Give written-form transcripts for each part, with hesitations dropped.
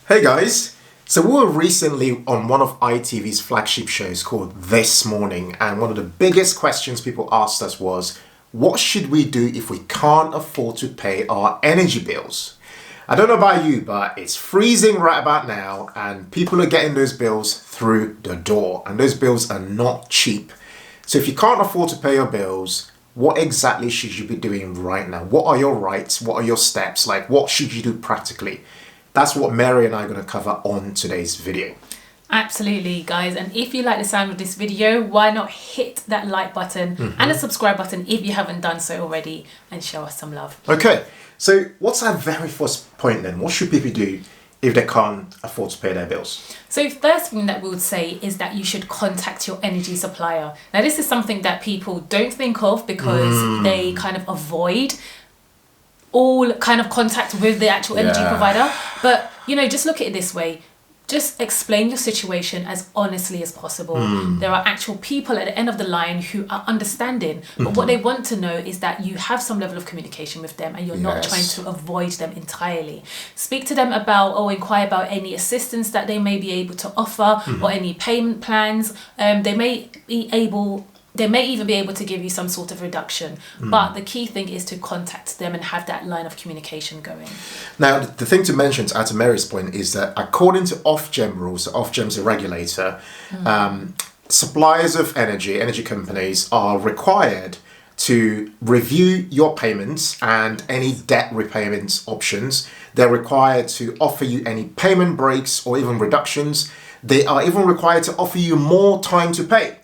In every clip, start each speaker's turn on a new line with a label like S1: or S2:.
S1: Hey guys, so we were recently on one of ITV's flagship shows called This Morning, and one of the biggest questions people asked us was, what should we do if we can't afford to pay our energy bills? I don't know about you, but it's freezing right about now and people are getting those bills through the door, and those bills are not cheap. So if you can't afford to pay your bills, what exactly should you be doing right now? What are your rights? What are your steps? Like, what should you do practically? That's what Mary and I are going to cover on today's video.
S2: Absolutely, guys. And if you like the sound of this video, why not hit that like button and the subscribe button if you haven't done so already, and show us some love.
S1: Okay, so what's our very first point then? What should people do if they can't afford to pay their bills?
S2: So first thing that we would say is that you should contact your energy supplier. Now, this is something that people don't think of because they kind of avoid all kind of contact with the actual energy provider. But, you know, just look at it this way. Just explain your situation as honestly as possible. There are actual people at the end of the line who are understanding, but what they want to know is that you have some level of communication with them and you're not trying to avoid them entirely. Speak to them about or inquire about any assistance that they may be able to offer or any payment plans. They may even be able to give you some sort of reduction. But the key thing is to contact them and have that line of communication going.
S1: Now, the thing to mention, to add to Mary's point, is that according to Ofgem rules, Ofgem's a regulator, suppliers of energy companies are required to review your payments and any debt repayment options. They're required to offer you any payment breaks or even reductions. They are even required to offer you more time to pay.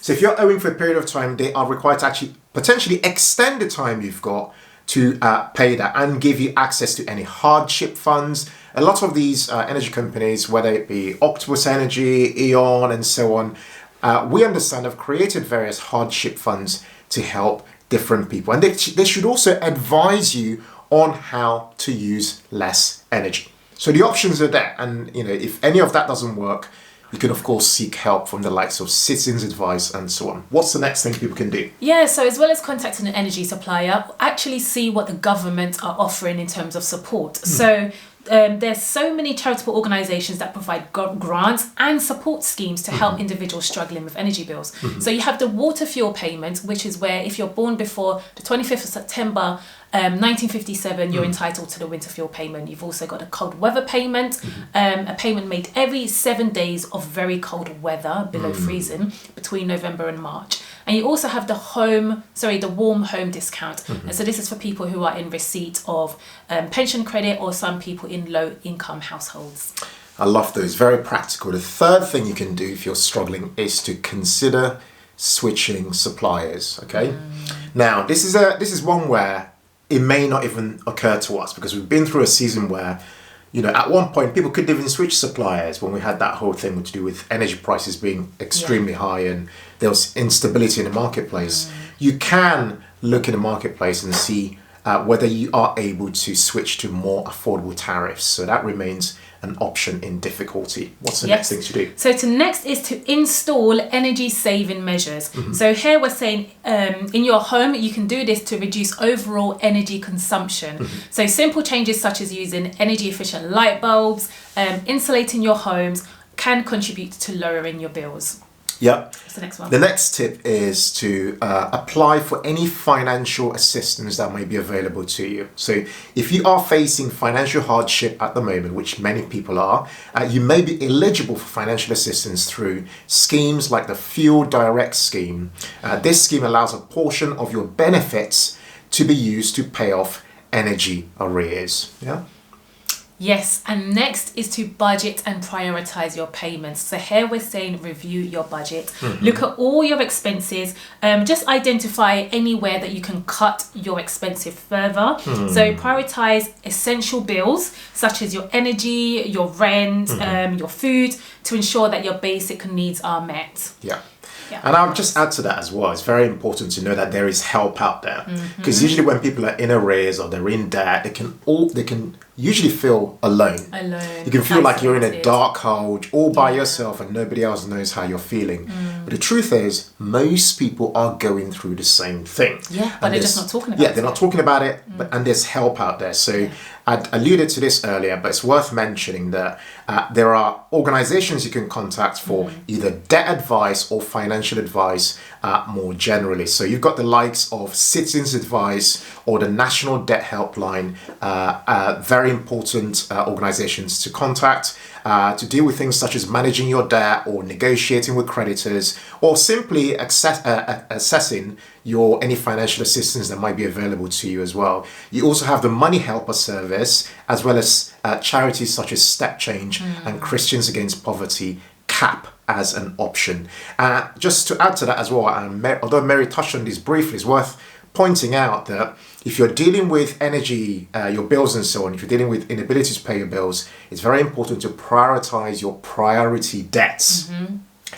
S1: So if you're owing for a period of time, they are required to actually potentially extend the time you've got to pay that and give you access to any hardship funds. A lot of these energy companies, whether it be Octopus Energy, E.ON and so on, we understand have created various hardship funds to help different people. And they should also advise you on how to use less energy. So the options are there. And you know, if any of that doesn't work, you can, of course, seek help from the likes of Citizens Advice and so on. What's the next thing people can do?
S2: Yeah, so as well as contacting an energy supplier, actually see what the government are offering in terms of support. So there's so many charitable organisations that provide grants and support schemes to help individuals struggling with energy bills. So you have the water fuel payment, which is where if you're born before the 25th of September 1957, you're entitled to the winter fuel payment. You've also got a cold weather payment, a payment made every 7 days of very cold weather below freezing between November and March. And you also have the warm home discount. And so this is for people who are in receipt of pension credit or some people in low income households.
S1: I love those, very practical. The third thing you can do if you're struggling is to consider switching suppliers, okay? Now, this is one where it may not even occur to us because we've been through a season where, you know, at one point people couldn't even switch suppliers when we had that whole thing to do with energy prices being extremely high and there was instability in the marketplace. You can look in the marketplace and see whether you are able to switch to more affordable tariffs. So that remains an option in difficulty. What's the next thing to do?
S2: So next is to install energy saving measures. So here we're saying in your home, you can do this to reduce overall energy consumption. So simple changes such as using energy efficient light bulbs, insulating your homes can contribute to lowering your bills.
S1: Yep.
S2: What's the next one?
S1: The next tip is to apply for any financial assistance that may be available to you. So if you are facing financial hardship at the moment, which many people are, you may be eligible for financial assistance through schemes like the Fuel Direct scheme. This scheme allows a portion of your benefits to be used to pay off energy arrears. Yeah.
S2: Yes, and next is to budget and prioritize your payments. So here we're saying review your budget. Look at all your expenses. Just identify anywhere that you can cut your expenses further. So prioritize essential bills such as your energy, your rent, your food, to ensure that your basic needs are met.
S1: Yeah. And I'll just add to that as well. It's very important to know that there is help out there, because usually when people are in arrears or they're in debt, they can usually feel alone. You can feel like you're in a dark hole all by yourself and nobody else knows how you're feeling. But the truth is, most people are going through the same thing.
S2: Yeah, but they're just not talking about it.
S1: Yeah, they're not talking about it, and there's help out there. So I'd alluded to this earlier, but it's worth mentioning that there are organizations you can contact for either debt advice or financial advice more generally. So you've got the likes of Citizens Advice or the National Debt Helpline, very important organizations to contact to deal with things such as managing your debt or negotiating with creditors, or simply assessing any financial assistance that might be available to you as well. You also have the Money Helper service, as well as charities such as Step Change and Christians Against Poverty, CAP, as an option. Just to add to that as well, although Mary touched on this briefly, it's worth pointing out that if you're dealing with energy, your bills and so on, if you're dealing with inability to pay your bills, it's very important to prioritize your priority debts.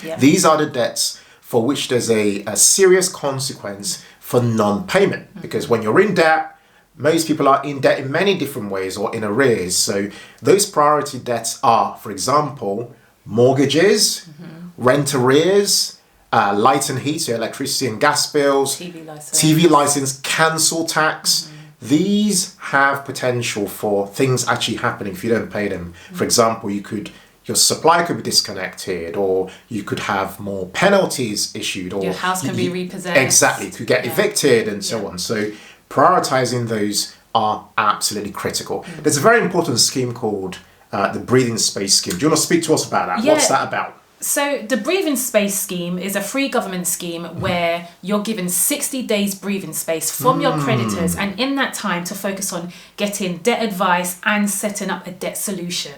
S2: Yeah.
S1: These are the debts for which there's a serious consequence for non-payment. Because when you're in debt, most people are in debt in many different ways or in arrears. So those priority debts are, for example, mortgages, rent arrears, light and heat, so electricity and gas bills, TV license, council tax. These have potential for things actually happening if you don't pay them. For example, your supplier could be disconnected, or you could have more penalties issued, or
S2: your house can be repossessed.
S1: Exactly, to get evicted and so on. So prioritizing those are absolutely critical. There's a very important scheme called the Breathing Space Scheme. Do you want to speak to us about that?
S2: Yeah.
S1: What's that about?
S2: So the Breathing Space Scheme is a free government scheme where you're given 60 days breathing space from your creditors, and in that time to focus on getting debt advice and setting up a debt solution.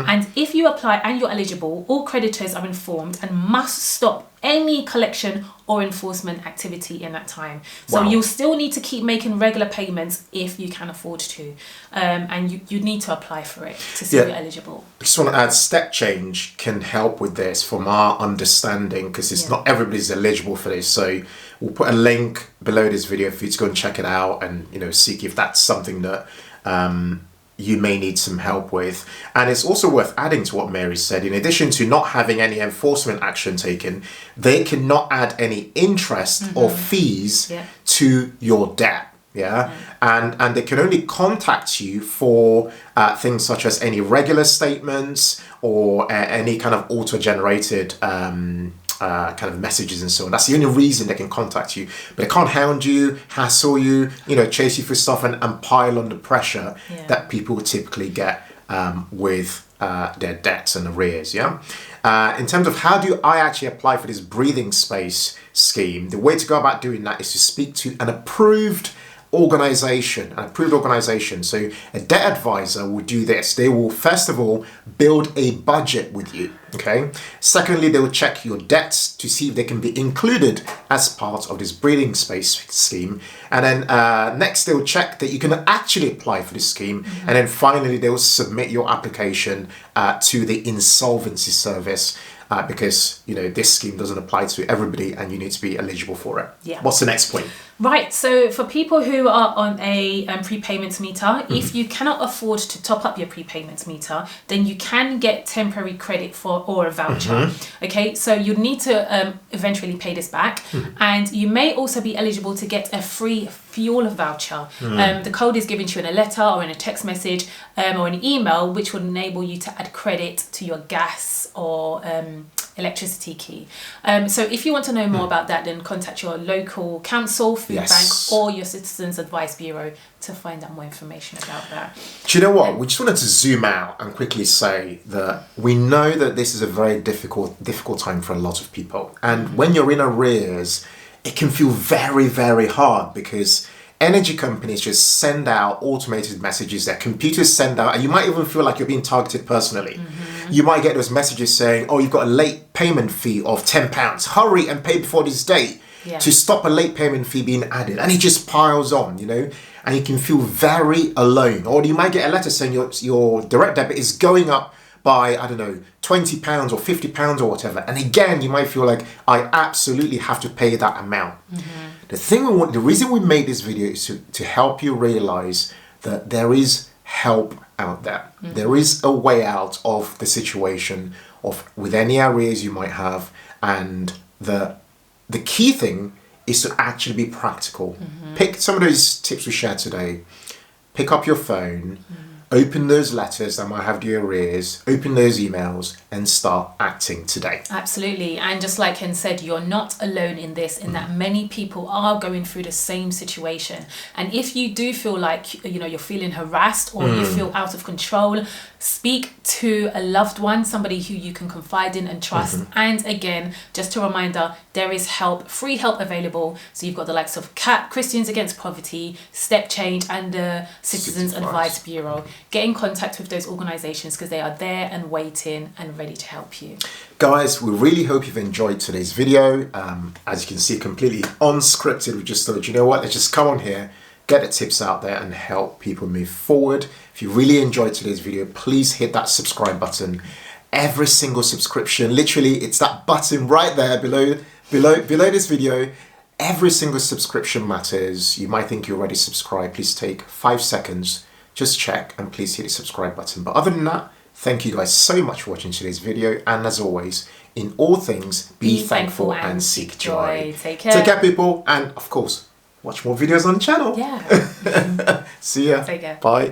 S2: And if you apply and you're eligible, all creditors are informed and must stop any collection or enforcement activity in that time. So you'll still need to keep making regular payments if you can afford to. And you need to apply for it to see if you're eligible.
S1: I just want to add, Step Change can help with this from our understanding, because it's not everybody's eligible for this. So we'll put a link below this video for you to go and check it out and see if that's something that you may need some help with. And it's also worth adding to what Mary said, in addition to not having any enforcement action taken, they cannot add any interest or fees to your debt. And they can only contact you for things such as any regular statements or any kind of auto-generated kind of messages and so on. That's the only reason they can contact you. But they can't hound you, hassle you, chase you for stuff and pile on the pressure that people typically get with their debts and arrears. In terms of how do I actually apply for this breathing space scheme, the way to go about doing that is to speak to an approved organization. So a debt advisor will do this. They will first of all build a budget with you. Okay. Secondly, they will check your debts to see if they can be included as part of this breathing space scheme. And then next they'll check that you can actually apply for this scheme. And then finally they will submit your application to the insolvency service. Because this scheme doesn't apply to everybody and you need to be eligible for it. What's the next point?
S2: Right, so for people who are on a prepayment meter, if you cannot afford to top up your prepayment meter, then you can get temporary credit or a voucher. Okay, so you need to eventually pay this back, and you may also be eligible to get a free fuel voucher. The code is given to you in a letter or in a text message or an email, which will enable you to add credit to your gas or electricity key. So if you want to know more about that, then contact your local council, food bank, or your Citizens Advice Bureau to find out more information about that.
S1: Do you know what? We just wanted to zoom out and quickly say that we know that this is a very difficult time for a lot of people. And when you're in arrears, it can feel very, very hard because energy companies just send out automated messages that computers send out, and you might even feel like you're being targeted personally. You might get those messages saying, oh, you've got a late payment fee of £10. Hurry and pay before this date to stop a late payment fee being added. And it just piles on, and you can feel very alone. Or you might get a letter saying your direct debit is going up by, I don't know, £20 or £50 or whatever. And again, you might feel like I absolutely have to pay that amount. The reason we made this video is to help you realize that there is help out there. There is a way out of the situation with any arrears you might have, and the key thing is to actually be practical. Pick some of those tips we shared today. Pick up your phone, Open those letters that might have your arrears, open those emails, and start acting today.
S2: Absolutely. And just like Ken said, you're not alone in this, in that many people are going through the same situation. And if you do feel like, you're feeling harassed or you feel out of control, speak to a loved one, somebody who you can confide in and trust. And again, just a reminder, there is help, free help available. So you've got the likes of CAP, Christians Against Poverty, Step Change, and the Citizens Advice Bureau. Get in contact with those organisations because they are there and waiting and ready to help you.
S1: Guys, we really hope you've enjoyed today's video. As you can see, completely unscripted. We just thought, you know what, let's just come on here, get the tips out there and help people move forward. If you really enjoyed today's video, please hit that subscribe button. Every single subscription, literally, it's that button right there below this video. Every single subscription matters. You might think you're already subscribed. Please take 5 seconds, just check, and please hit the subscribe button. But other than that, thank you guys so much for watching today's video. And as always, in all things, be thankful and seek joy.
S2: Take care.
S1: Take care, people. And of course, watch more videos on the channel.
S2: Yeah.
S1: See ya.
S2: Take care.
S1: Bye.